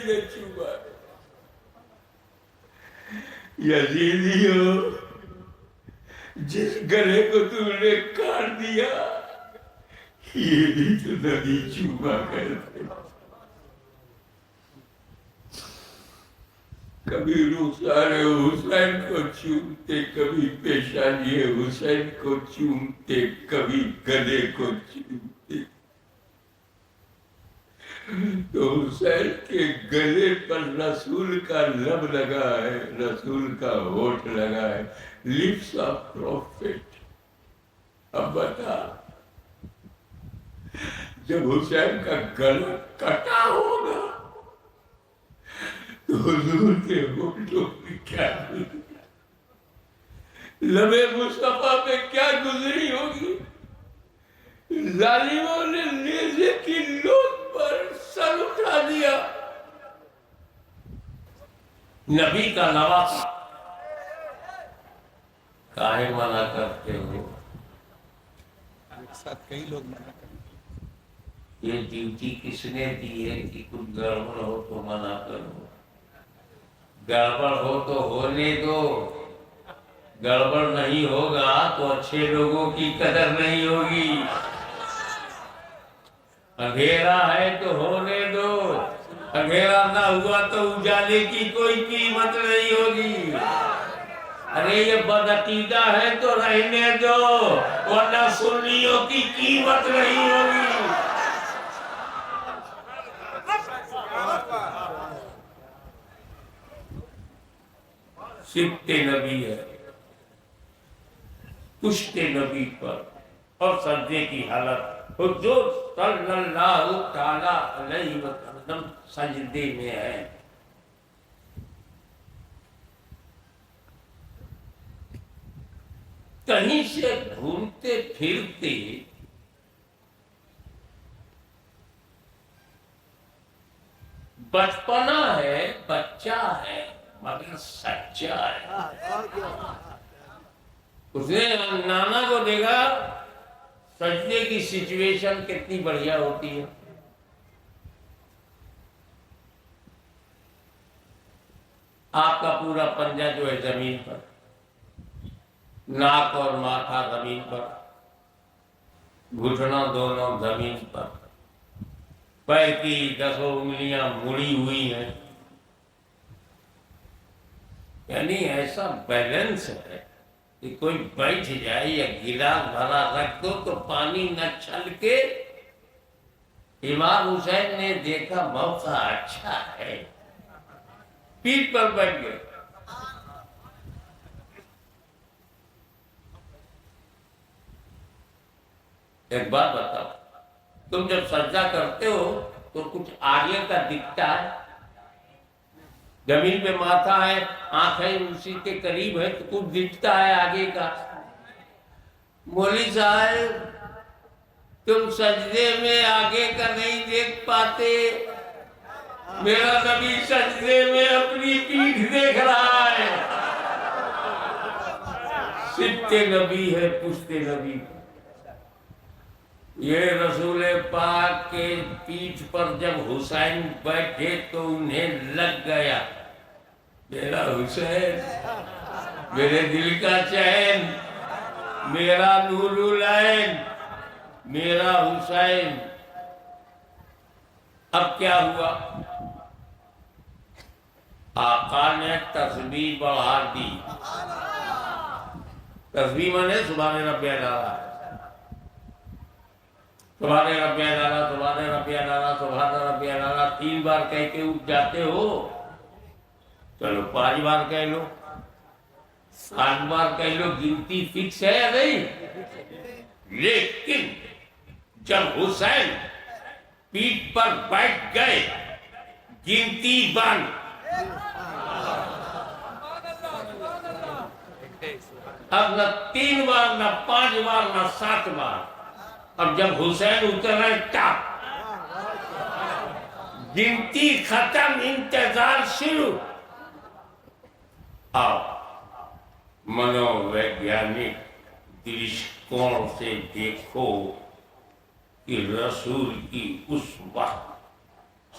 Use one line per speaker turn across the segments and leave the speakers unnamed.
نے چوما. یزیدیو جس گلے کو تم نے کاٹ دیا یہ بھی تو نبی چوما کرتے. کبھی رخسار حسین کو چومتے, کبھی پیشانی حسین کو چومتے, کبھی گلے کو چومتے. تو حسین کے گلے پر رسول کا لب لگا ہے, رسول کا ہونٹ لگا ہے, لپس آف پروفیٹ. اب بتا, جب حسین کا گلا کٹا ہوگا تو حضور کے ہونٹوں میں کیا گزری, لب مصطفیٰ پہ کیا گزری ہوگی. ظالموں نے نیزے کی نوک پر سر اٹھا دیا. نبی کا نواسا کاہے منع کرتے ہو؟
ساتھ کئی لوگ منع کرتے.
یہ ڈیوٹی کس نے دی ہے کہ کچھ گڑبڑ ہو تو منع کرو؟ گڑبڑ ہو تو ہونے دو, گڑبڑ نہیں ہوگا تو اچھے لوگوں کی قدر نہیں ہوگی. اندھیرا ہے تو ہونے دو, اندھیرا نہ ہوا تو اجالے کی کوئی قیمت نہیں ہوگی. ارے یہ بدعقیدہ ہے تو رہنے دو, ورنہ سنیوں کی قیمت نہیں ہوگی. سبت نبی ہے, پشت نبی پر اور سجدے کی حالت. حضور صلی اللہ تعالی علیہ وسلم سجدے میں ہے. کہیں سے گھومتے پھرتے بچپنا ہے, بچہ ہے مگر سچا ہے. اس نے نانا کو دیکھا, سجدے کی سچویشن کتنی بڑھیا ہوتی ہے. آپ کا پورا پنجہ جو ہے زمین پر, ناک اور ماتھا زمین پر, گھٹنا دونوں زمین پر, پیر کی 10 انگلیاں مڑی ہوئی ہیں. یعنی ایسا بیلنس ہے کہ کوئی بیٹھ جائے یا گلاس بھرا رکھ دو تو پانی نہ چھل کے. امام حسین نے دیکھا موقع اچھا ہے, پیٹھ پر بیٹھ گئے. ایک بات بتاؤ, تم جب سجدہ کرتے ہو تو کچھ آگے کا دکھتا ہے, زمین پہ ماتھا ہے, آنکھیں اسی کے قریب ہے تو کچھ دکھتا ہے آگے کا. مولوی صاحب تم سجدے میں آگے کا نہیں دیکھ پاتے, میرا نبی سجدے میں اپنی پیٹھ دیکھ رہا ہے. سبت نبی ہے, پشت نبی. یہ رسول پاک کے پیٹھ پر جب حسین بیٹھے تو انہیں لگ گیا, میرا حسین, میرے دل کا چین, میرا نور العین, میرا حسین. اب کیا ہوا؟ آقا نے تسبیح بڑھا دی. تسبیح مانے سبحان ربی الاعلیٰ, سبحان ربی الاعلیٰ, سبحان ربی الاعلیٰ, سبحان ربی الاعلیٰ 3 بار کہہ کے اٹھ جاتے ہو. چلو 5 بار کہہ لو, 7 بار کہہ لو, گنتی فکس ہے یا نہیں؟ لیکن جب حسین پیٹھ پر بیٹھ گئے گنتی بند. اب نہ 3 بار, نہ 5 بار, نہ 7 بار. اب جب حسین اترے ٹاپ, گنتی ختم, انتظار شروع. آؤ منو ویگیانک درشکوں سے دیکھو کہ رسول کی اس وقت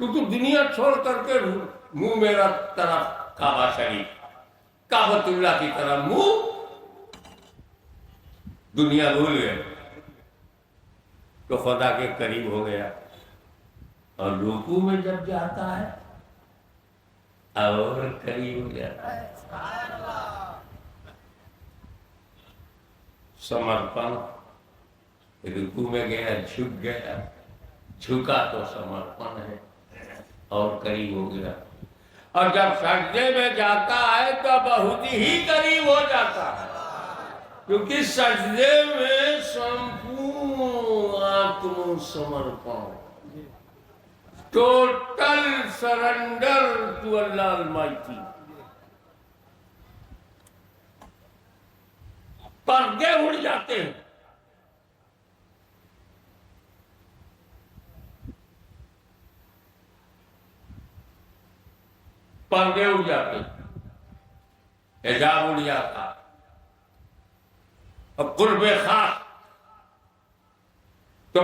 تو دنیا چھوڑ کر کے منہ میرا طرف کعبہ شریف کعبۃ اللہ کی طرف منہ دنیا بھول گئے تو خدا کے قریب ہو گیا. اور رکوع میں جب جاتا ہے اور قریب ہو جاتا ہے. سمرپن رکوع میں گیا جھک گیا, جھکا تو سمرپن ہے اور قریب ہو گیا. اور جب سجدے میں جاتا ہے تو بہت ہی قریب ہو جاتا ہے, کیونکہ سجدے میں سمپورن آتم سمرپن, ٹوٹل سرنڈر ٹو اللہ المائٹی. پردے اڑ جاتے ہیں. پردے اڑ جاتے ہیں, حجاب اڑ جاتا. اور قرب خاص تو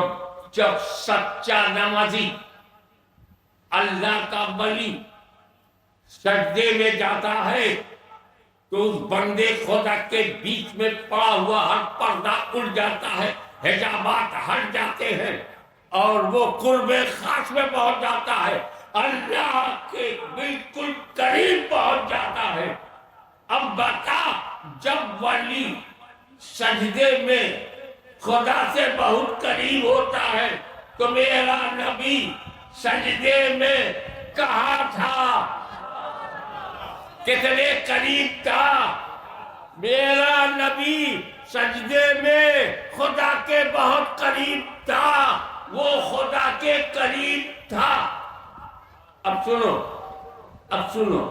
جب سچا نمازی اللہ کا ولی سجدے میں جاتا ہے تو اس بندے خدا کے بیچ میں پڑا ہوا ہر پردہ اڑ جاتا ہے, حجابات ہٹ جاتے ہیں اور وہ قرب خاص میں پہنچ جاتا ہے, اللہ کے بالکل قریب پہنچ جاتا ہے. اب بتا, جب ولی سجدے میں خدا سے بہت قریب ہوتا ہے تو میرا نبی سجدے میں کہاں تھا, کتنے قریب تھا؟ میرا نبی سجدے میں خدا کے بہت قریب تھا, وہ خدا کے قریب تھا. اب سنو,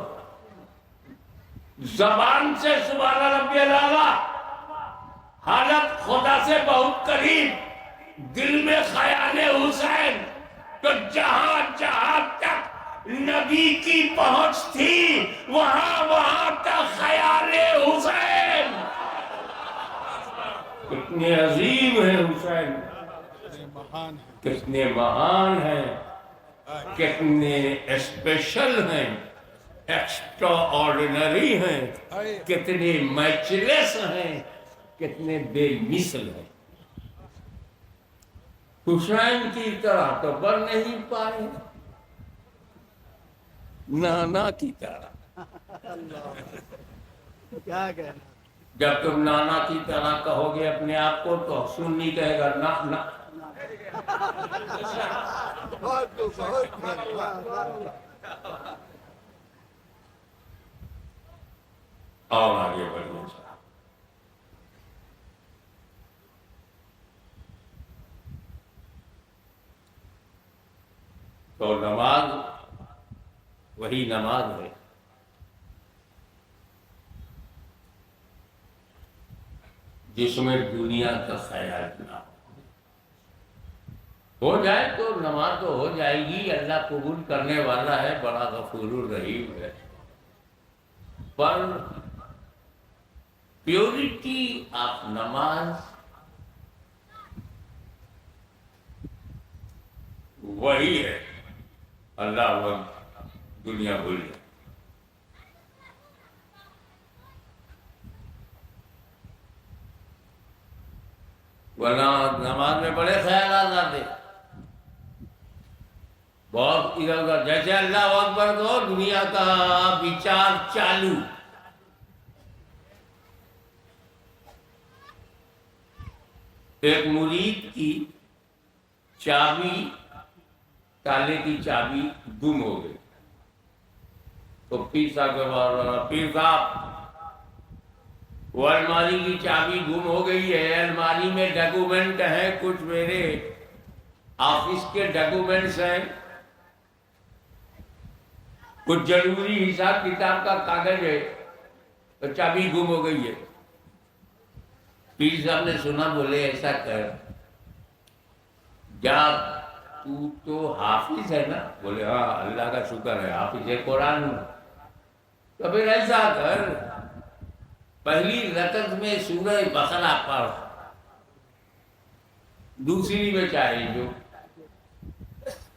زبان سے سبحان ربی الاعلیٰ, حالت خدا سے بہت قریب, دل میں خیال حسین. تو جہاں جہاں تک نبی کی پہنچ تھی وہاں تک خیال حسین. کتنے عظیم ہیں حسین, کتنے مہان ہیں, کتنے اسپیشل ہیں, ایکسٹرا آرڈینری ہیں, کتنے میچلیس ہیں, کتنے بے مثل ہیں. حسین کی طرح تو بن نہیں پائے, نانا کی طرح. جب تم نانا کی طرح کہو گے اپنے آپ کو تو سنی کہے گا نا. اور آگے بڑھو. تو نماز وہی نماز ہے جس میں دنیا کا خیال نہ ہو جائے تو نماز تو ہو جائے گی, اللہ قبول کرنے والا ہے, بڑا غفور الرحیم ہے. پر پیورٹی آف نماز وہی ہے, اللہ وہ دنیا بھول جائے. ورنہ نماز میں بڑے خیالات آتے, بہت ادھر ادھر, جیسے اللہ اکبر کو دنیا کا وچار چالو. ایک مرید کی چابی, تالے کی چابی گم ہو گئی تو پیر صاحب کے بعد, پیر صاحب وہ الماری کی چابی گم ہو گئی ہے, الماری میں ڈاکومنٹ ہیں کچھ, میرے آفس کے ڈاکومنٹس ہیں, کچھ ضروری حساب کتاب کا کاغذ ہے, تو چابی گم ہو گئی ہے. پیر صاحب نے سنا, بولے ایسا کر, جا تو حافظ ہے نا؟ بولے ہاں اللہ کا شکر ہے حافظ قرآن ہوں. تو پھر ایسا کر, پہلی رکعت میں سورہ بقرہ پڑھ, دوسری میں چاہے جو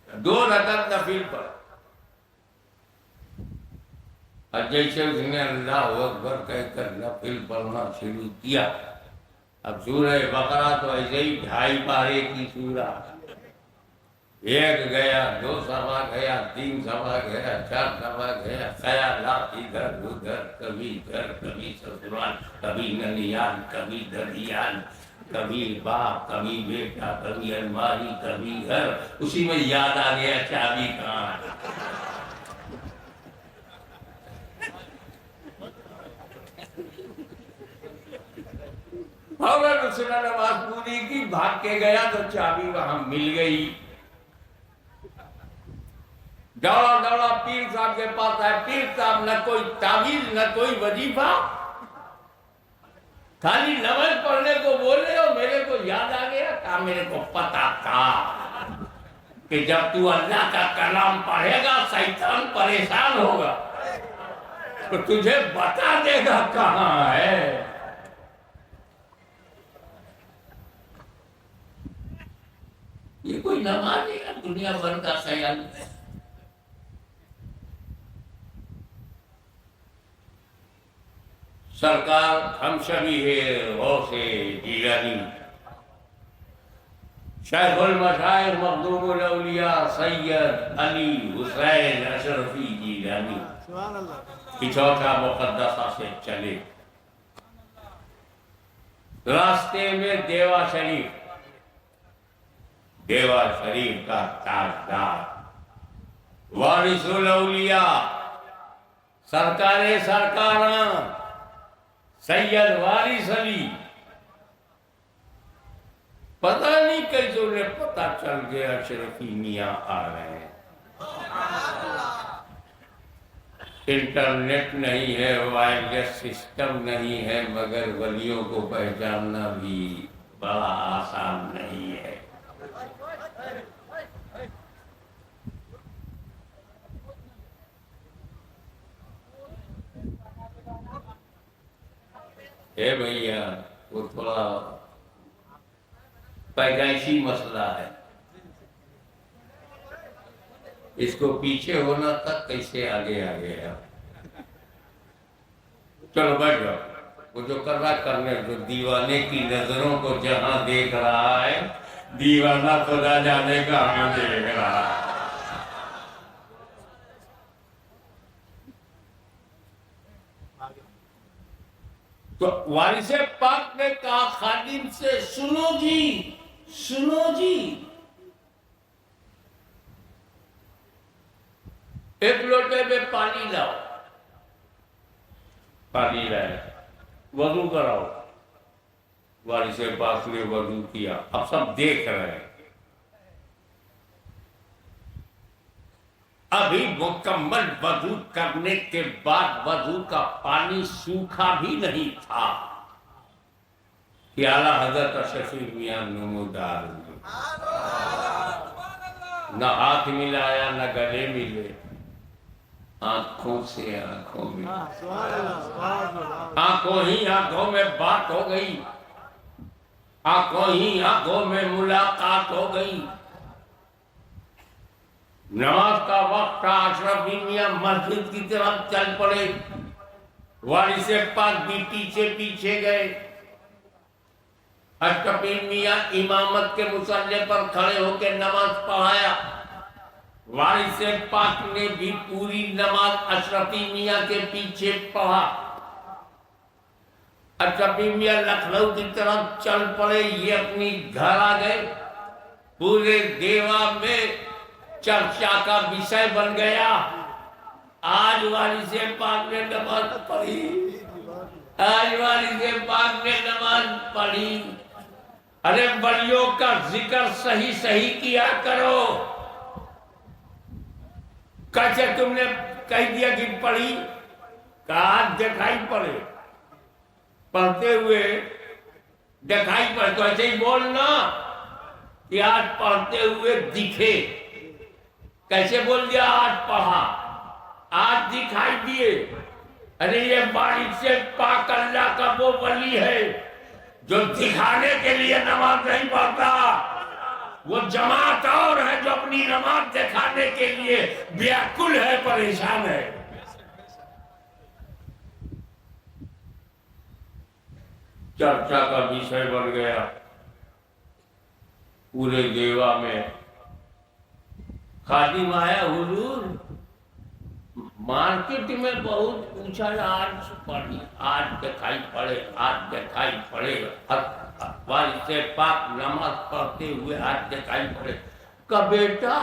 2 رکعت نفل پر، اور جیسے اس نے اللہ اکبر کہہ کر نفل پڑھنا شروع کیا، اب سورہ بقرہ تو ایسے ہی 2.5 پارے کی سورہ، 1 گیا، 2 صفحہ گیا، 3 صفحہ گیا، 4 صفحہ گیا، خیالات ادھر ادھر، کبھی گھر، کبھی سسرال، کبھی ننیال، کبھی دھڑیال، کبھی باپ، کبھی بیٹا، کبھی الماری، کبھی گھر، اسی میں یاد آ گیا چابی کہاں ہے۔ فوراً اس نے نماز پوری کی، بھاگ کے گیا تو چابی وہاں مل گئی۔ دوڑا دوڑا پیر صاحب کے پاس آئے، پیر صاحب نہ کوئی تعویذ نہ کوئی وظیفہ، خالی نماز پڑھنے کو بولے اور میرے کو یاد آ گیا۔ کہا میرے کو پتا تھا کہ جب تو اللہ کا کلام پڑھے گا شیطان پریشان ہوگا تو تجھے بتا دے گا کہاں ہے۔ یہ کوئی نماز ہے، دنیا بھر کا خیال ہے۔ سرکار ہم سبھی ہے غوث جیلانی، شیخ المشائخ مخدوم الاولیاء سید علی حسین اشرفی جیلانی کی چوتھا مقدسہ سے چلے۔ راستے میں دیوا شریف کا تاجدار وارث الاولیاء سرکار سرکاراں سید وارث علی، پتہ نہیں کیسے انہیں پتہ چل گیا اشرفی میاں آ رہے ہیں۔ انٹرنیٹ نہیں ہے، وائرلیس سسٹم نہیں ہے، مگر ولیوں کو پہچاننا بھی بڑا آسان نہیں ہے۔ اے بھیا وہ تھوڑا پیدائشی مسئلہ ہے، اس کو پیچھے ہونا تھا، کیسے آگے آ گیا۔ چلو بیٹھ جاؤ، وہ جو کر رہا کرنے، جو دیوانے کی نظروں کو جہاں دیکھ رہا ہے، دیوانہ خدا جانے کہاں دیکھ رہا ہے۔ تو وارث پاک نے کہا خادم سے، سنو جی، ایک لوٹے میں پانی لاؤ۔ پانی لائے، وضو کراؤ۔ وارث پاک نے وضو کیا، اب سب دیکھ رہے ہیں۔ ابھی مکمل وضو کرنے کے بعد وضو کا پانی سوکھا بھی نہیں تھا کہ اعلیٰ حضرت اشرفی میاں نمودار ہوئے، نہ ہاتھ ملایا نہ گلے ملے، آنکھوں سے آنکھوں میں، آنکھوں ہی آنکھوں میں بات ہو گئی، آنکھوں ہی آنکھوں میں ملاقات ہو گئی۔ نماز کا وقت تھا، اشرفی میاں مسجد کی طرف چل پڑے، وارث پاک بھی پیچھے پیچھے گئے۔ اشرفی میاں امامت کے مصلی پر کھڑے ہو کے نماز پڑھایا۔ وارث پاک نے بھی پوری نماز اشرفی میاں کے پیچھے پڑھا۔ اشرفی میاں لکھنؤ کی طرف چل پڑے، یہ اپنی گھر آ گئے۔ پورے دیوا میں چرچا کا وشے بن گیا، آج وارث پاک نے نماز پڑھی، آج وارث پاک نے نماز پڑھی۔ ارے ولیوں کا ذکر صحیح کیا کرو، کیسے تم نے کہہ دیا کہ پڑھی؟ کہا دکھائی پڑے، پڑھتے ہوئے دکھائی پڑے، تو ایسے ہی بولنا کہ آج پڑھتے ہوئے دکھے۔ کیسے بول دیا آج پڑھا، آج دکھائی دیے؟ ارے یہ وارث پاک اللہ کا وہ ولی ہے جو دکھانے کے لیے نماز نہیں پڑھتا، وہ جماعت اور ہے جو اپنی نماز دکھانے کے لیے بیاکل ہے، پریشان ہے۔ چرچا کا وشے بن گیا پورے دیوا میں۔ خادم آیا، حضور مارکیٹ میں بہت پوچھا، آج پڑھی، آج دکھائی پڑے، آج دکھائی پڑے، سے پاک نماز پڑھتے ہوئے آج دکھائی پڑے۔ کہ بیٹا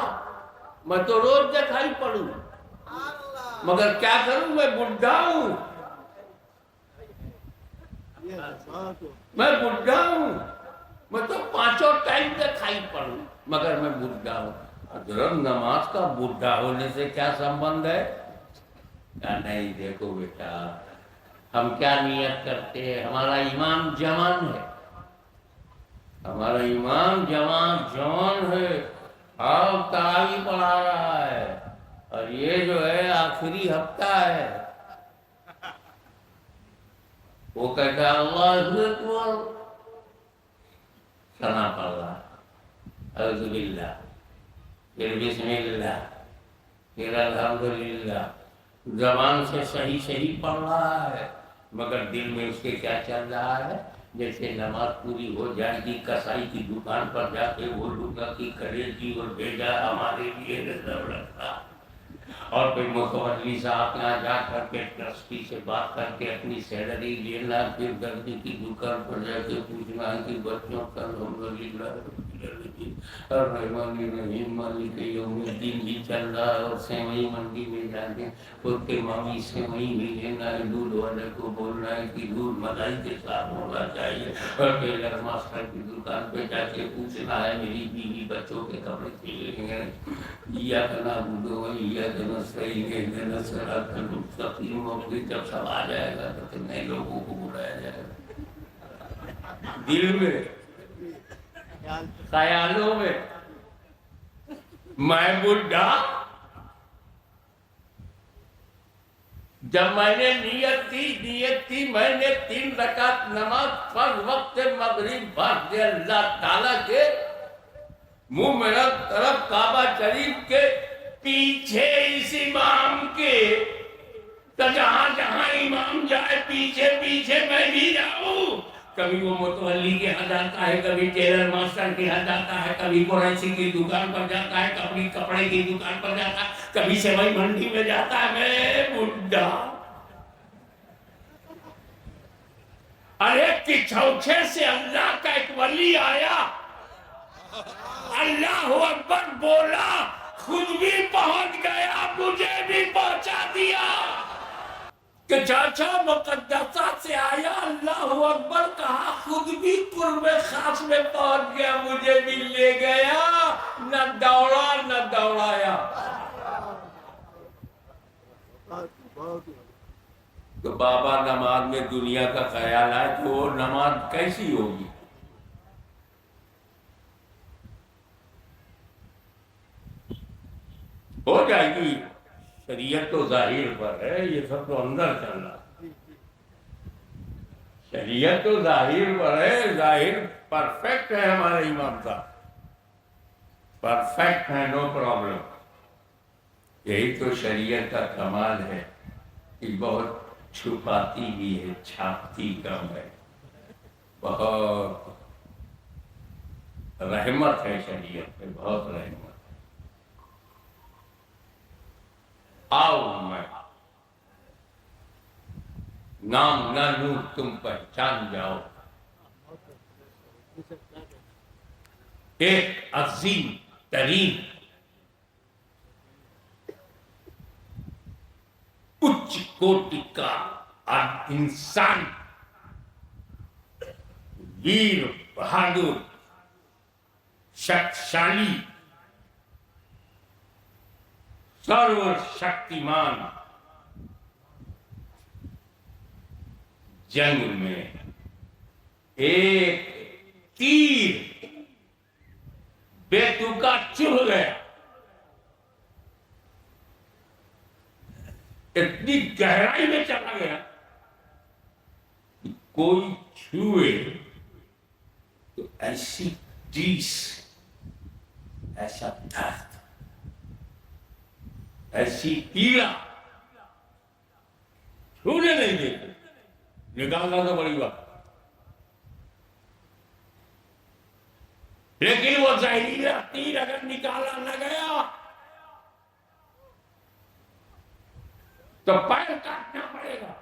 میں تو روز دکھائی پڑوں، مگر کیا کروں، میں بڈھا ہوں، میں بڈھا ہوں، میں تو 5 ٹائم دکھائی پڑوں مگر میں بڈھا ہوں۔ حضرت نماز کا بڈھا ہونے سے کیا سمبند ہے؟ کہا نہیں، دیکھو بیٹا ہم کیا نیت کرتے ہیں، ہمارا ایمان جوان ہے، ہمارا ایمان جوان ہے، آپ تراویح پڑھا رہا ہے، اور یہ جو ہے آخری ہفتہ ہے۔ وہ کہتا ہے اللہ اکبر، ثنا پڑھ رہا، اعوذ باللہ، پھر بسم اللہ، پھر الحمدللہ، زبان سے صحیح پڑھ رہا ہے، مگر دل میں اس کے کیا چل رہا ہے؟ جیسے نماز پوری ہو جائے گی، کسائی کی دکان پر جا کے وہ لوگا کی کرے گی اور بھیجا ہمارے لیے نظر رکھا، اور پھر متولی صاحب یہاں جا کر کے ٹرسٹی سے بات کر کے اپنی سیلری لینا، پھر گردی کی دکان پر جا کے پوچھنا کہ بچوں کا الحمدللہ اور رحمانی رحیم مالک یوم الدین بھی چل رہا ہے، اور سیوئی منڈی میں جا کے خود کے مامی سیوئی بھی لینا ہے، دودھ والے کو بولنا ہے کہ دودھ ملائی کے ساتھ ہونا چاہیے، اور ٹیلر ماسٹر کی دکان پہ جا کے پوچھنا ہے میری بیوی بچوں کے کپڑے سلیں گے، یا کنا بودو یا کنا صحیح ہے کنا سرا کنا تقسیم ہوگی، جب سب آ جائے گا تو نئے لوگوں کو بلایا جائے گا۔ دل میں خیالوں میں میں بڈھا، جب میں نے نیت تھی میں نے 3 رکعت نماز فرض وقت مغرب پڑھ دے، اللہ تعالیٰ کے منہ میرا طرف کعبہ شریف کے پیچھے اس امام کے، تو جہاں جہاں امام جائے پیچھے پیچھے میں بھی جاؤں۔ کبھی وہ متولی کے ہاں جاتا ہے، کبھی ٹیلر ماسٹر کے ہاں جاتا ہے، کبھی قریشی کی دکان پر جاتا ہے، کبھی کپڑے کی دکان پر جاتا ہے، کبھی سیوئی منڈی میں جاتا ہے۔ میں بڈھا، ارے کچھوچھے سے اللہ کا ایک ولی آیا، اللہ اکبر بولا، خود بھی پہنچ گیا، مجھے بھی پہنچا دیا۔ کہ چاچا مقدسات سے آیا، اللہ اکبر کہا، خود بھی قرب خاص میں پہنچ گیا، مجھے بھی لے گیا، نہ دوڑا نہ دوڑایا۔ تو بابا نماز میں دنیا کا خیال ہے تو وہ نماز کیسی ہوگی؟ ہو جائے گی، شریعت تو ظاہر پر ہے، یہ سب تو اندر چل رہا ہے، شریعت تو ظاہر پر ہے، ظاہر پرفیکٹ ہے، ہمارے امام صاحب پرفیکٹ ہے، نو پرابلم۔ یہی تو شریعت کا کمال ہے کہ بہت چھپاتی بھی ہے، چھاپتی کم ہے، بہت رحمت ہے شریعت پہ، بہت رحمت۔ آؤ میں نام نہ لوں، تم پہچان جاؤ، ایک عظیم ترین اچ کوٹی کا انسان، ویر بہادر، شکتشالی، سرو شکتیمان، جنگ میں ایک تیر بیتوکا چبھ گیا، اتنی گہرائی میں چلا گیا، کوئی چھوئے تو ایسی ٹیس ایسا درد، ایسی پیڑا چھونے نہیں دیتے، نکالنا تو بڑی بات، لیکن وہ زہریلا تیر اگر نکالا نہ گیا تو پیر کاٹنا پڑے گا۔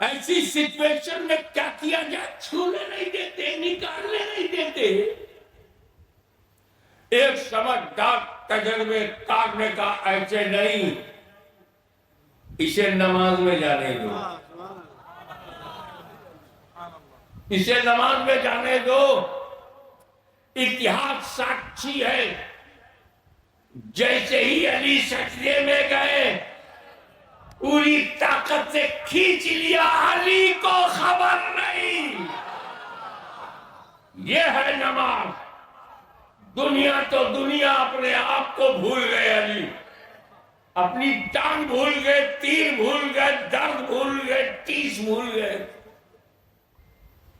ایسی سچویشن میں کیا کیا جائے؟ چھونے نہیں دیتے، نکالنے نہیں دیتے۔ ایک سمجھدار تجربے کار نے کہا ایسے نہیں، اسے نماز میں جانے دو، اسے نماز میں جانے دو۔ اتحاد ساکشی ہے، جیسے ہی علی سجدے میں گئے پوری طاقت سے کھینچ لیا، علی کو خبر نہیں۔ یہ ہے نماز۔ دنیا تو دنیا اپنے آپ کو بھول گئے، علی اپنی ٹانگ بھول گئے، تیر بھول گئے، درد بھول گئے، ٹیس بھول گئے۔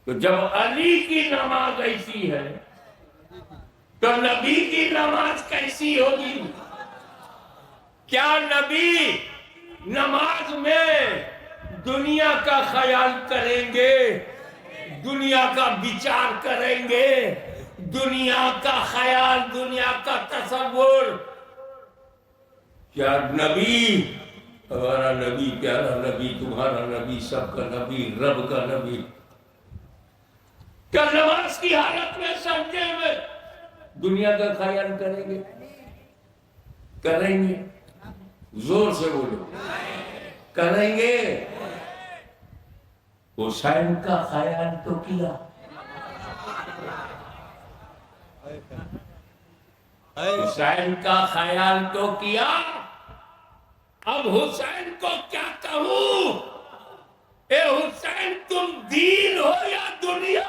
تو جب علی کی نماز ایسی ہے تو نبی کی نماز کیسی ہوگی؟ کیا نبی نماز میں دنیا کا خیال کریں گے، دنیا کا بچار کریں گے، دنیا کا خیال، دنیا کا تصور؟ کیا نبی، ہمارا نبی، پیارا نبی، تمہارا نبی، سب کا نبی، رب کا نبی، کیا نماز کی حالت میں سجدے میں دنیا کا خیال کریں گے؟ کریں گے؟ زور سے بولو، کریں گے؟ حسین کا خیال تو کیا، حسین کا خیال تو کیا۔ اب حسین کو کیا کہوں؟ اے حسین، تم دین ہو یا دنیا؟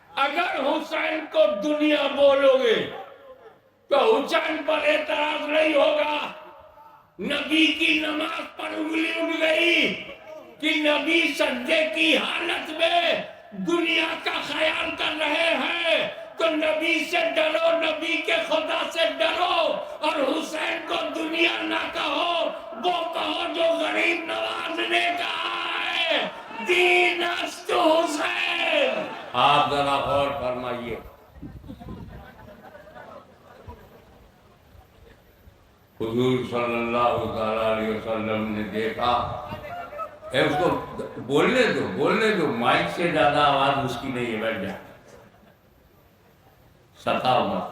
اگر حسین کو دنیا بولو گے تو حسین پر اعتراض نہیں ہوگا۔ نبی کی نماز پر انگلی اٹھ گئی کہ نبی سجدے کی حالت میں دنیا کا خیال کر رہے ہیں، تو نبی سے ڈرو، نبی کے خدا سے ڈرو، اور حسین کو دنیا نہ کہو، وہ کہو جو غریب نواز نے کہا ہے، دین است حسین۔ آپ ذرا غور فرمائیے، حضور صلی اللہ علیہ وسلم نے دیکھا، اس کو بولنے دو، مائک سے زیادہ آواز اس کی نہیں ہے، بیٹھ جائے، ستاؤ مت،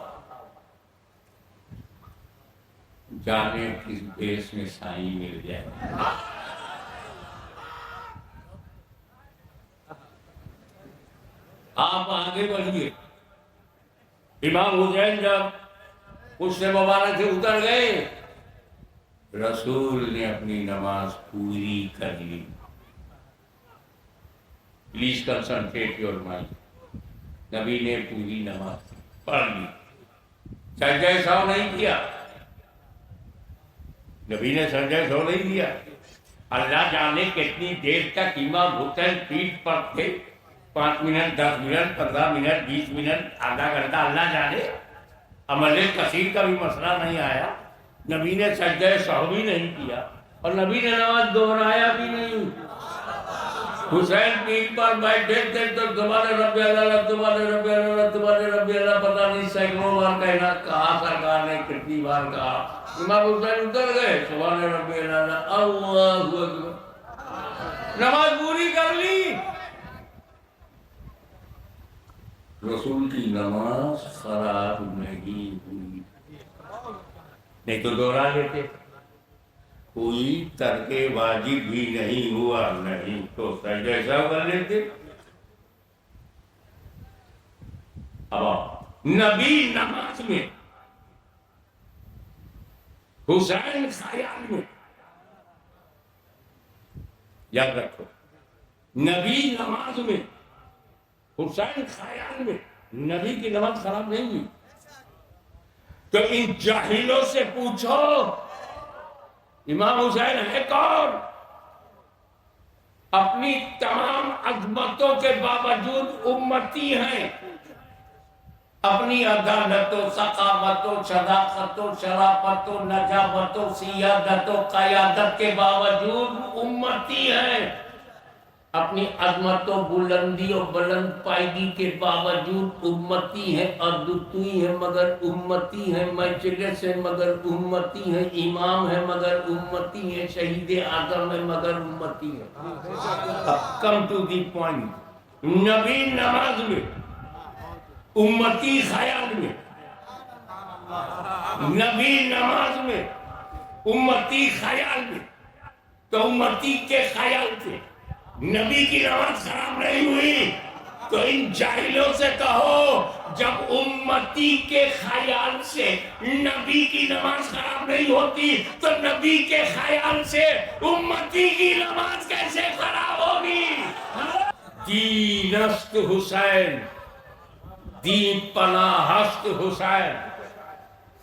جانے کس دیش میں سائیں مل جائے۔ آپ آگے بڑھیے۔ امام حسین جب اس سے مبارک سے اتر گئے، رسول نے اپنی نماز پوری کر لی۔ Please concentrate your mind. نبی نے پوری نماز پڑھ لی، سجدہ سہو نہیں کیا، نبی نے سجدہ سہو نہیں کیا۔ اللہ جانے کتنی دیر تک امام حسین پیٹھ پر تھے، 5 منٹ، 10 منٹ، 15 منٹ، 20 منٹ، آدھا گھنٹہ، اللہ جانے۔ عمل کثیر کا بھی مسئلہ نہیں آیا، نبی نے سجدہ سہو بھی نہیں کیا، اور نبی نے نماز دہرایا بھی نہیں۔ حسین پیٹھ پر بیٹھے تھے تو تمہارے رب اللہ، تمہارے رب اللہ، تمہارے رب اللہ، پتہ نہیں سینکڑوں بار کہنا، کہا سرکار نے کتنی بار کہا۔ امام حسین اتر گئے، سبحان رب اللہ، اللہ اکبر، نماز پوری کر لی۔ رسول کی نماز خراب نہیں ہوئی، نہیں تو دوہرا لیتے، کوئی ترک واجب بھی نہیں ہوا، نہیں تو سجدہ سہو کر لیتے۔ اب نبی نماز میں، حسین خیال میں، یاد رکھو، نبی نماز میں، حسین خیال میں، نبی کی نماز خراب نہیں ہوئی۔ تو ان جاہلوں سے پوچھو امام حسین ہے کون؟ اپنی تمام عظمتوں کے باوجود امتی ہیں، اپنی عدالت و ثقافت و صداقت و شرافت و نجابت و سیادت و قیادت کے باوجود امتی ہیں، اپنی عظمت و بلندی و بلند پائیدی کے باوجود امتی ہیں، اردوئی ہیں مگر امتی ہیں، مجلس ہیں مگر امتی ہیں، امام ہیں مگر امتی ہیں، شہید اعظم ہیں مگر امتی ہیں۔ کم ٹو دی پوائنٹ، نبی نماز میں، امتی خیال میں، نبی نماز میں، امتی خیال میں، تو امتی کے خیال سے نبی کی نماز خراب نہیں ہوئی تو ان جاہلوں سے کہو جب امتی کے خیال سے نبی کی نماز خراب نہیں ہوتی تو نبی کے خیال سے امتی کی نماز کیسے خراب ہوگی؟ دین است حسین، دین پناہ است حسین۔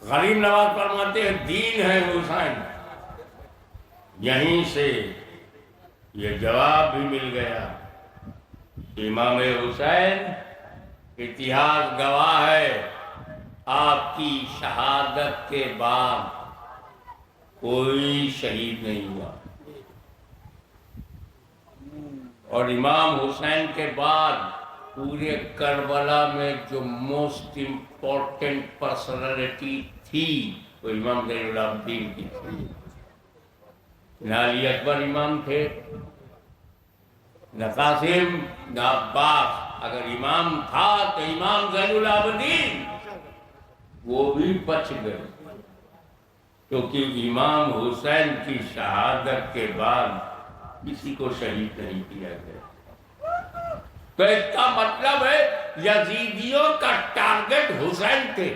غریب نواز فرماتے ہیں دین ہے حسین۔ یہیں سے یہ جواب بھی مل گیا۔ امام حسین اتہاس گواہ ہے، آپ کی شہادت کے بعد کوئی شہید نہیں ہوا، اور امام حسین کے بعد پورے کربلا میں جو موسٹ امپورٹنٹ پرسنالٹی تھی وہ امام زین العابدین کی تھی۔ نہ علی اکبر امام تھے، نہ قاسم، نہ عباس۔ اگر امام تھا تو امام زین العابدین، وہ بھی بچ گئے کیونکہ امام حسین کی شہادت کے بعد کسی کو شہید نہیں کیا گیا۔ تو اس کا مطلب ہے یزیدیوں کا ٹارگٹ حسین تھے۔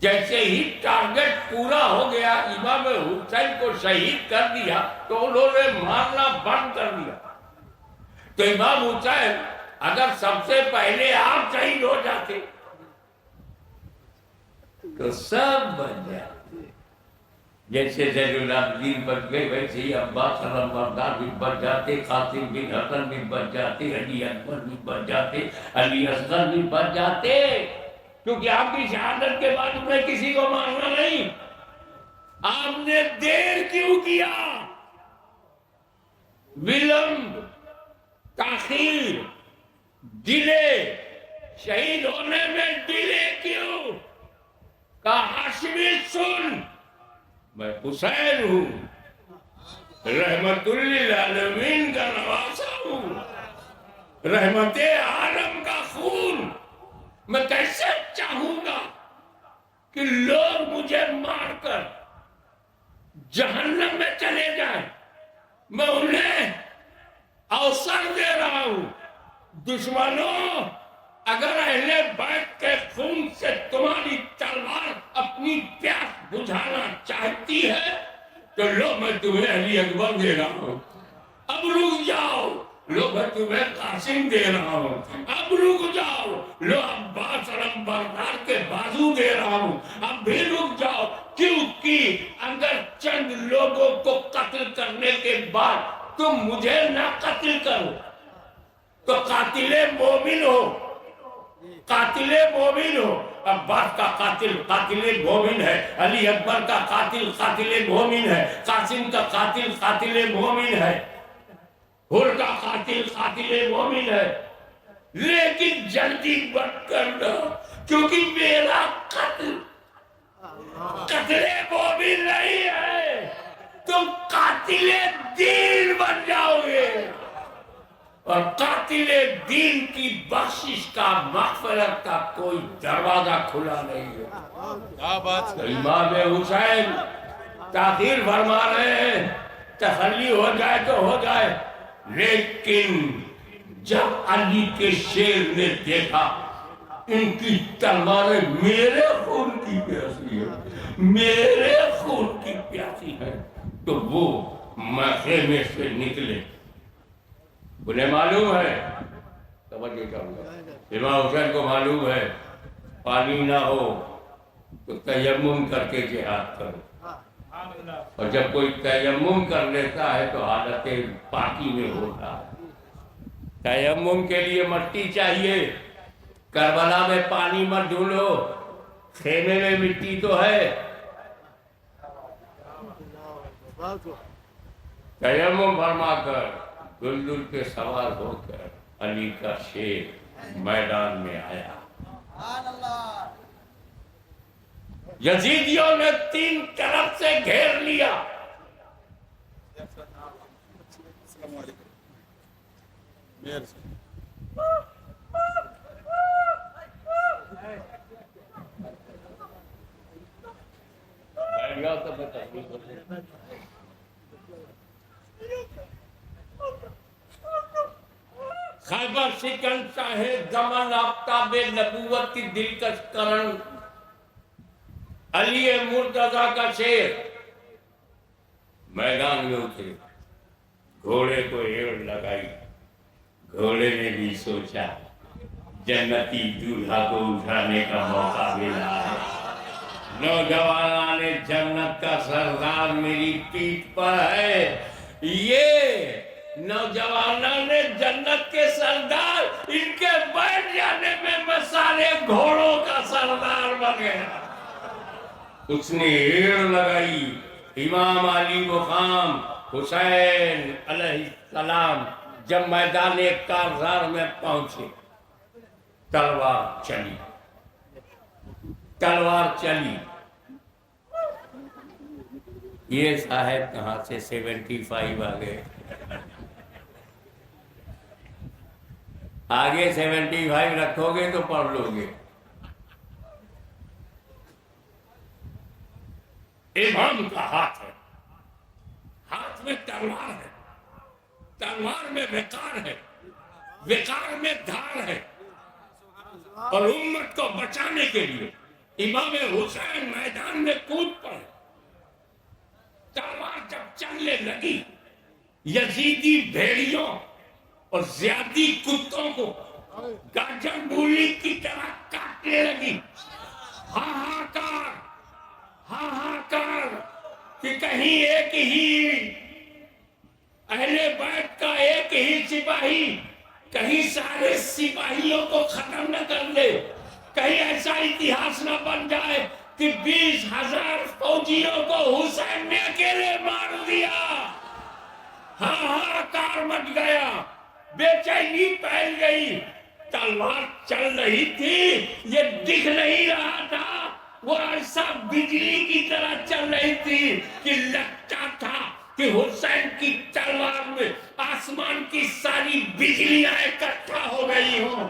جیسے ہی ٹارگٹ پورا ہو گیا، امام حسین کو شہید کر دیا تو انہوں نے مارنا بند کر دیا۔ تو امام حسین اگر سب سے پہلے آپ شہید ہو جاتے تو سب بچ جاتے۔ جیسے زین العابدین بچ گئے ویسے ہی عباس علمبردار بھی بچ جاتے، قاسم بن حسن بھی بچ جاتے، علی اکبر بھی بچ جاتے، علی اصغر بھی بچ جاتے، کیونکہ آپ کی شہادت کے بعد انہیں کسی کو مارنا نہیں۔ آپ نے دیر کیوں کیا؟ ولمب، تاخیر، ڈیلے، شہید ہونے میں ڈیلے کیوں؟ کہا ہاشمی سن، میں حسین ہوں، رحمت للعالمین کا نواسا ہوں، رحمت عالم کا خون، میں کیسے چاہوں گا کہ لوگ مجھے مار کر جہنم میں چلے جائیں؟ میں انہیں اوسر دے رہا ہوں۔ دشمنوں، اگر اہل بیت کے خون سے تمہاری تلوار اپنی پیاس بجھانا چاہتی ہے تو لو میں تمہیں علی اکبر دے رہا ہوں، اب رک جاؤ، لو میں تمہیں قاسم دے رہا ہوں، اب رک جاؤ، لو عباس علمبردار کے بازو دے رہا ہوں، اب بھی رک جاؤ، کیونکہ اگر چند لوگوں کو قتل کرنے کے بعد تم مجھے نہ قتل کرو تو قاتل مومن ہو، قاتل مومن ہو۔ عباس کا قاتل قاتل مومن ہے، علی اکبر کا قاتل قاتل مومن ہے، قاسم کا قاتل قاتل مومن ہے، حر کا قاتل قاتل مومن ہے۔ لیکن جلدی مت کرنا، کیونکہ میرا قتل قتل مومن نہیں ہے، تم قاتل دین بن جاؤ گے، اور قاتل دین کی بخشش کا، مغفرت کا کوئی دروازہ کھلا نہیں ہے۔ امام حسین تاخیر فرما رہے ہیں، تخلی ہو جائے تو ہو جائے، لیکن جب علی کے شیر نے دیکھا ان کی تلواریں میرے خون کی پیاسی ہے، میرے خون کی پیاسی ہے، تو وہ خیمے سے نکلے۔ انہیں معلوم ہے، توجہ چاہوں گا، امام حسین کو معلوم ہے پانی نہ ہو تو تیمم کر کے جہاد کرو، اور جب کوئی تیمم کر لیتا ہے تو حالت پاکی میں ہوتا ہے. تیمم کے لیے مٹی چاہیے. کربلا میں پانی مت ڈھونڈو، خیمے میں مٹی تو ہے. تیمم فرما کر دلدل پہ سوار ہو کر علی کا شیر میدان میں آیا. یزیدیوں نے 3 طرف سے گھیر لیا. خیبر شکن چاہے زمن آفتاب نبوت کی دلکش کرن علی مرتضی کا شیر میدان میں اترے. گھوڑے کو ایڑ لگائی. گھوڑے نے بھی سوچا جنتی دولہا کو اٹھانے کا موقع ملا ہے. نوجوانان جنت کا سردار میری پیٹھ پر ہے. یہ نوجوانان جنت کے سردار، ان کے بیٹھ جانے میں میں سارے گھوڑوں کا سردار بن گیا. اس نے ایڑ لگائی. امام علی مقام حسین علیہ السلام جب میدان کارزار میں پہنچے، تلوار چلی. تلوار چلی. یہ صاحب کہاں سے 75 آگئے. آگے 75 رکھو گے تو پڑھ لو گے. امام کا ہاتھ ہے، ہاتھ میں تلوار ہے، تلوار میں وقار ہے، وقار میں دھار ہے. اور امت کو بچانے کے لیے امام حسین میدان میں کود پڑے. تلوار جب چلنے لگی، یزیدی بھیڑیوں اور زیادی کتوں کو گاجر مولی کی طرح کاٹنے لگی. ہاہاکار ہاہاکار کہ کہیں ایک ہی اہل بیت کا ایک ہی سپاہی کہیں سارے سپاہیوں کو ختم نہ کر دے. کہیں ایسا اتہاس نہ بن جائے کہ 20,000 فوجیوں کو حسین نے اکیلے مار دیا. ہاہاکار مچ گیا، بے چینی پھیل گئی. تلوار چل رہی تھی، یہ دکھ نہیں رہا تھا. وہ ایسا بجلی کی طرح چل رہی تھی کہ لگتا تھا کہ حسین کی تلوار میں آسمان کی ساری بجلیاں اکٹھا ہو گئی ہوں.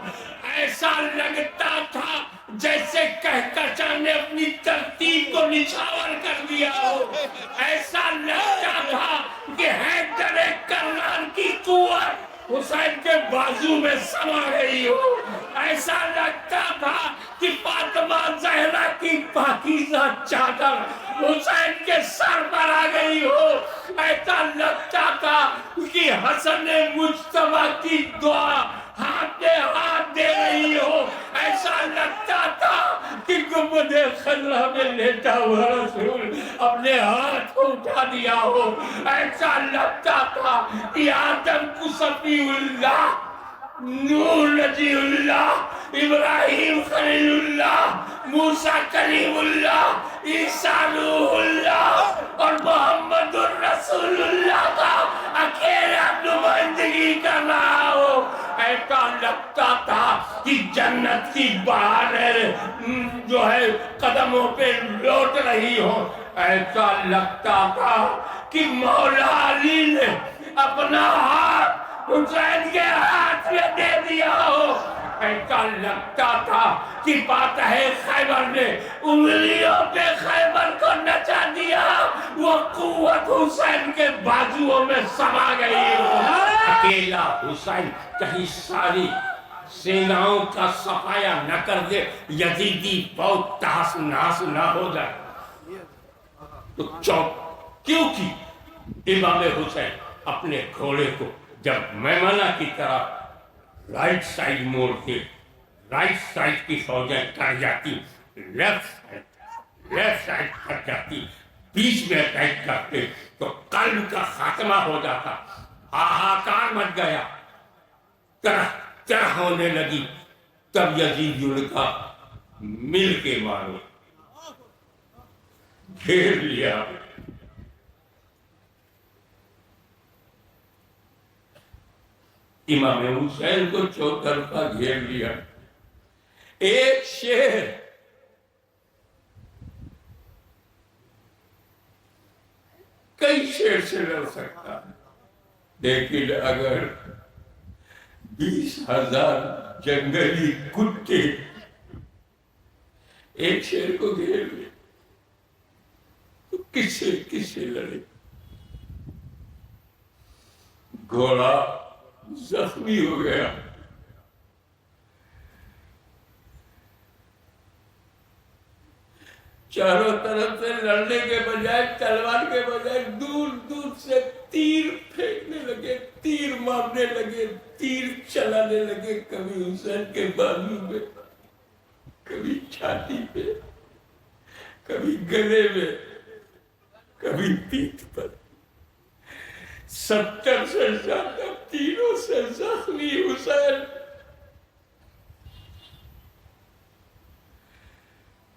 ایسا لگتا تھا جیسے کہکشاں نے اپنی ترتیب کو نچھاور کر دیا ہو. ایسا لگتا تھا کہ حیدر کرار کی قوت حسین کے بازو میں سما گئی ہو. ایسا لگتا تھا کہ فاطمہ زہرا کی پاکیزہ چادر حسین کے سر پر آ گئی ہو. ایسا لگتا تھا کہ حسن مجتبیٰ کی دعا ہاتھ میں ہاتھ دے رہی ہو. ایسا لگتا تھا کہ گنبد خضرا میں لیٹا ہوا رسول اپنے ہاتھ کو اٹھا دیا ہو. ایسا لگتا تھا کہ آدم کو صفی اللہ، نوح نبی اللہ، ابراہیم خلیل اللہ، موسیٰ کلیم اللہ، عیسیٰ روح اللہ اور محمد الرسول اللہ کا اکیلا نمائندگی کر رہا ہو. ایسا لگتا تھا کہ جنت کی بہاریں جو ہے قدموں پہ لوٹ رہی ہو. ایسا لگتا تھا کہ مولا علی نے اپنا ہاتھ حسین کے ہاتھ میں دے دیا ہو. ایسا لگتا تھا کہ فاتح خیبر نے انگلیوں پہ خیبر کو نچا دیا. وہ قوت حسین کے بازوؤں میں سما گئی ہو. اکیلا حسین کہیں ساری سیناؤں کا صفایا نہ کر دے، یزیدی فوج تحس نحس نہ ہو جائے. تو چوک کیوں کی امام حسین اپنے گھوڑے کو جب میمنہ کی طرف رائٹ سائڈ موڑ کے رائٹ سائڈ کی فوجیں کر جاتی، لیفٹ سائڈ کر جاتی، بیچ میں اٹیک کرتے تو قلب کا خاتمہ ہو جاتا، ہاہاکار مچ گیا، طرح طرح ہونے لگی۔ تب یزید نے کہا مل کے مارو، گھیر لیا۔ امام حسین کو چوطرفہ گھیر لیا۔ ایک شیر کئی شیر سے لڑ سکتا ہے، لیکن اگر 20,000 جنگلی کتے ایک شیر کو گھیر لے تو کس سے لڑے؟ گھوڑا زخمی ہو گیا، چاروں طرف سے لڑنے کے بجائے، تلوار کے بجائے دور دور سے تیر پھینکنے لگے، تیر مارنے لگے، تیر چلانے لگے، کبھی حسین کے بازو میں، کبھی چھاتی پہ، کبھی گلے میں، کبھی پیٹھ پر۔ 70 سے زیادہ تیروں سے زخمی حسین،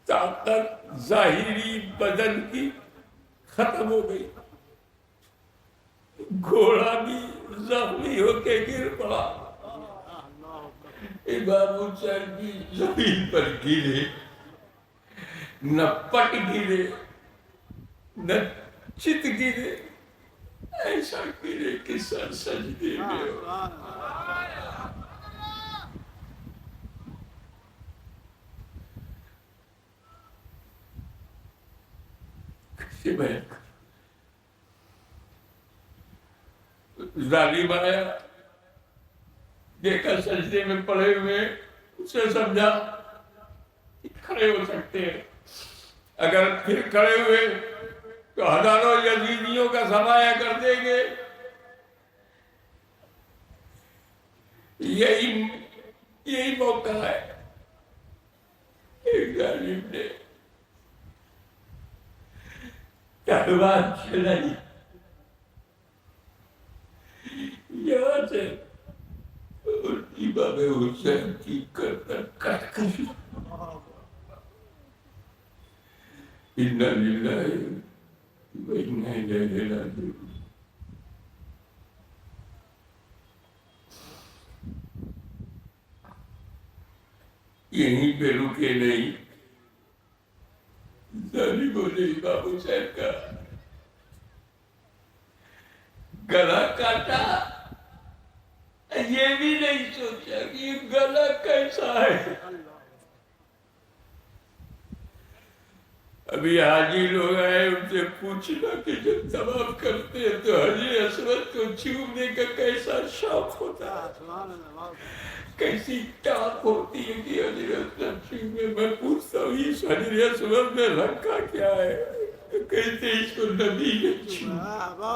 طاقت ظاہری بدن کی ختم ہو گئی، گھوڑا بھی زخمی ہو کے گر پڑا۔ امام حسین بھی زمین پر گرے، نہ پٹ گرے نہ چت گرے، ایسا گرے کہ سر سجدے میں ہو۔ ظالم آیا، دیکھا سجدے میں پڑے ہوئے، اسے سمجھا کہ کھڑے ہو سکتے ہیں، اگر پھر کھڑے ہوئے تو ہزاروں یزیدیوں کا سرمایہ کر دیں گے۔ یہی موقع ہے۔ ایک ظالم نے تلوار چلائی، یہاں سے امام حسین کی گردن کٹ گئی۔ انا للہ و انا الیہ راجعون۔ یہیں پہ رکے نہیں، ظالموں نے امام حسین کا گلا کاٹا، یہ بھی نہیں سوچا کہ یہ گلا کیسا ہے۔ ابھی حاجی لوگ آئے، ان سے پوچھنا کہ جب طواف کرتے ہیں تو حجر اسود کو چھونے کا کیسا شوق ہوتا ہے، کیسی ٹاپ ہوتی ہے کہ حجر اسود چھونے۔ میں پوچھتا ہوں اس حجر اسود میں رکھا کیا ہے؟ کہتے اس کو نبی نے چھوما،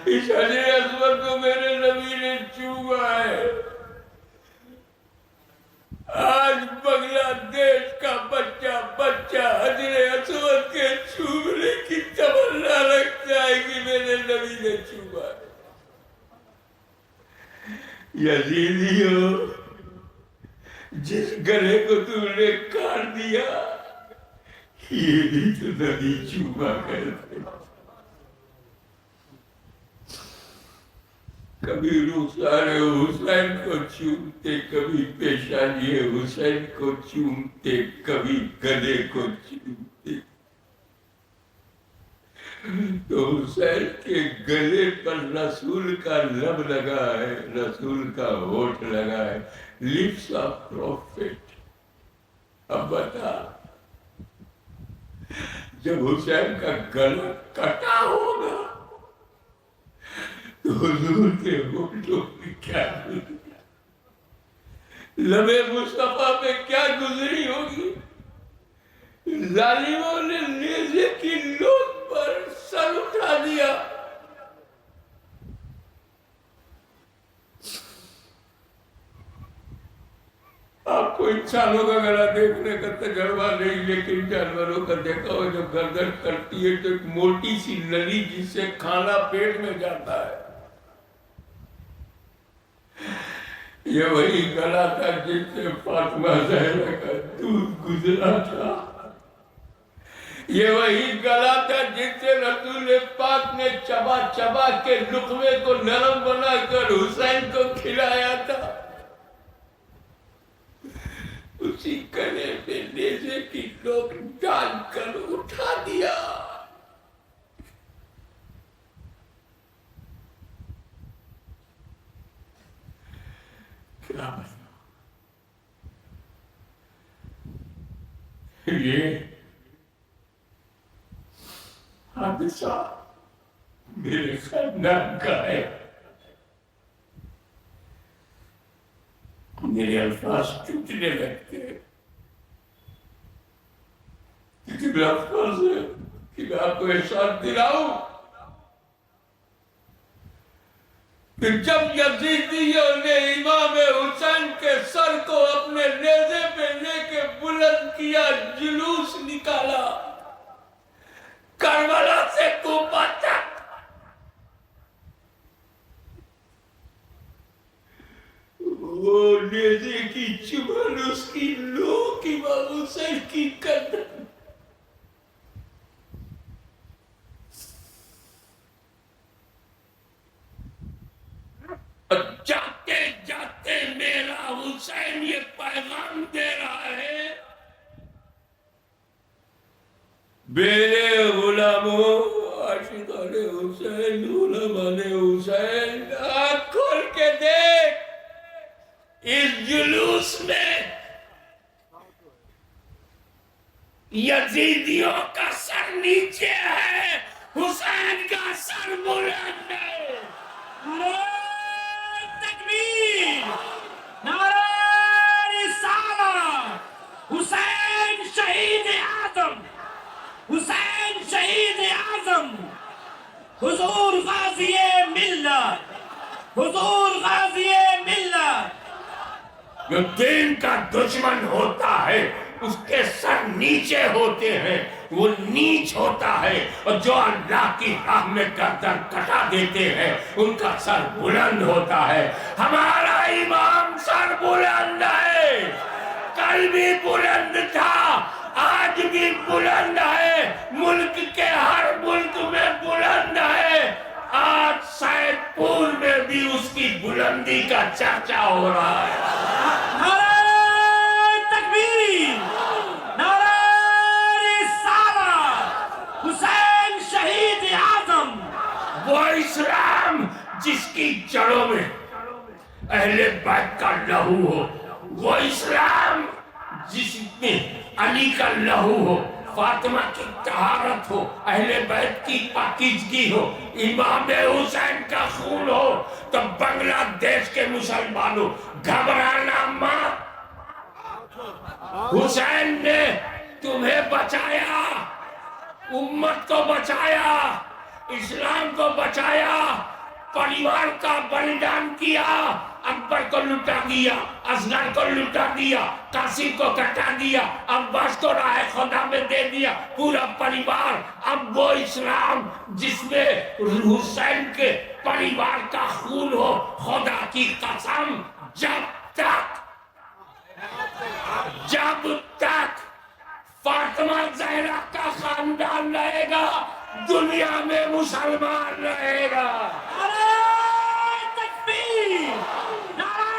اس حجر اسود کو میرے نبی نے چھوما ہے۔ آج بنگلہ دیش کا بچہ حجر اسود کے چھومنے کی تمنا رکھتا ہے کہ میرے نبی نے چھوما ہے۔ یزیدیوں، جس گلے کو تم نے کاٹ دیا، یہ بھی تو نبی چھوما کرتے۔ کبھی رخسار حسین کو چومتے، کبھی پیشانی حسین کو چومتے، کبھی گلے کو چومتے۔ تو حسین کے گلے پر رسول کا لب لگا ہے، رسول کا ہونٹ لگا ہے، لپس آف پروفیٹ۔ اب بتا، جب حسین کا گلا کٹا ہوگا تو حضور کے ہونٹوں میں کیا گزری، لب مصطفیٰ میں کیا گزری ہوگی؟ ظالموں نے نیزے کی نوک پر سر اٹھا دیا۔ آپ کو کو انسانوں کا گلا دیکھنے کا تجربہ نہیں، لیکن جانوروں کا دیکھا ہو، جو گردن کرتی ہے تو ایک موٹی سی نلی جس سے کھانا پیٹ میں جاتا ہے. یہ وہی گلا تھا جس سے فاطمہ زہرا کا دودھ گزرا تھا. یہ وہی گلا تھا جس سے رسول پاک نے چبا چبا کے لقمے کو نرم بنا کر حسین کو کھلایا تھا. اسی گلے میں نیزے کی نوک ڈال کر اٹھا دیا. کیا یہ حادثہ میرے خاندان کا ہے. میرے الفاظ ٹوٹنے لگتے ہیں، لیکن الفاظ ہے کہ میں آپ کو احساس دلاؤں کہ جب یزیدیوں نے امام حسین کے سر کو اپنے نیزے پہ لے کے بلند کیا، جلوس نکالا کربلا سے کوفہ تک، وہ نیزے کی چبھن اس کی لوک امام حسین کی گردن. جاتے جاتے میرا حسین یہ پیغام دے رہا ہے، میرے غلاموں، عاشقان حسین، غلامان حسین، آنکھ کھول کے دیکھ، اس جلوس میں یزیدیوں کا سر نیچے ہے، حسین کا سر بلند ہے.
نعرہ تکبیر، نعرہ رسالت، حسین شہید اعظم، حسین شہید اعظم، حضور غازی ملت، حضور غازی ملت.
جو دین کا دشمن ہوتا ہے اس کے سر نیچے ہوتے ہیں، وہ نیچ ہوتا ہے، اور جو اللہ کی راہ میں گردن کٹا دیتے ہیں ان کا سر بلند ہوتا ہے. ہمارا امام سر بلند ہے، کل بھی بلند تھا، آج بھی بلند ہے، ملک کے ہر ملک میں بلند ہے. آج سید پور میں بھی اس کی بلندی کا چرچا ہو رہا ہے.
نعرہ تکبیر، نعرہ رسالت، حسین شہید اعظم.
وہ اسلام جس کی جڑوں میں اہل بیت کا لہو ہو، وہ اسلام جس میں علی کا لہو ہو، فاطمہ کی طہارت ہو، اہل بیت کی پاکیزگی ہو، امام حسین کا خون ہو، تو بنگلہ دیش کے مسلمانوں گھبرانا مت. حسین نے تمہیں بچایا، امت کو بچایا، اسلام کو بچایا، پریوار کا بلیدان کیا، اکبر کو لٹا دیا، اصغر کو لٹا دیا، قاسم کو کٹا دیا، عباس کو راہ خدا میں دے دیا، پورا پریوار. اب وہ اسلام جس میں حسین کے پریوار کا خون ہو، خدا کی قسم، جب تک فاطمہ زہرا کا خاندان رہے گا دنیا میں مسلمان رہے گا.
نعرہ تکبیر، نعرہ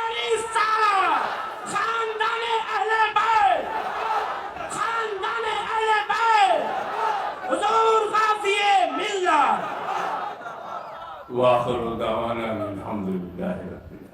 رسالت، خاندان اہل بیت، خاندان اہل بیت، حضور غازی ملت.
وآخر دعوانا الحمدللہ رب العالمین.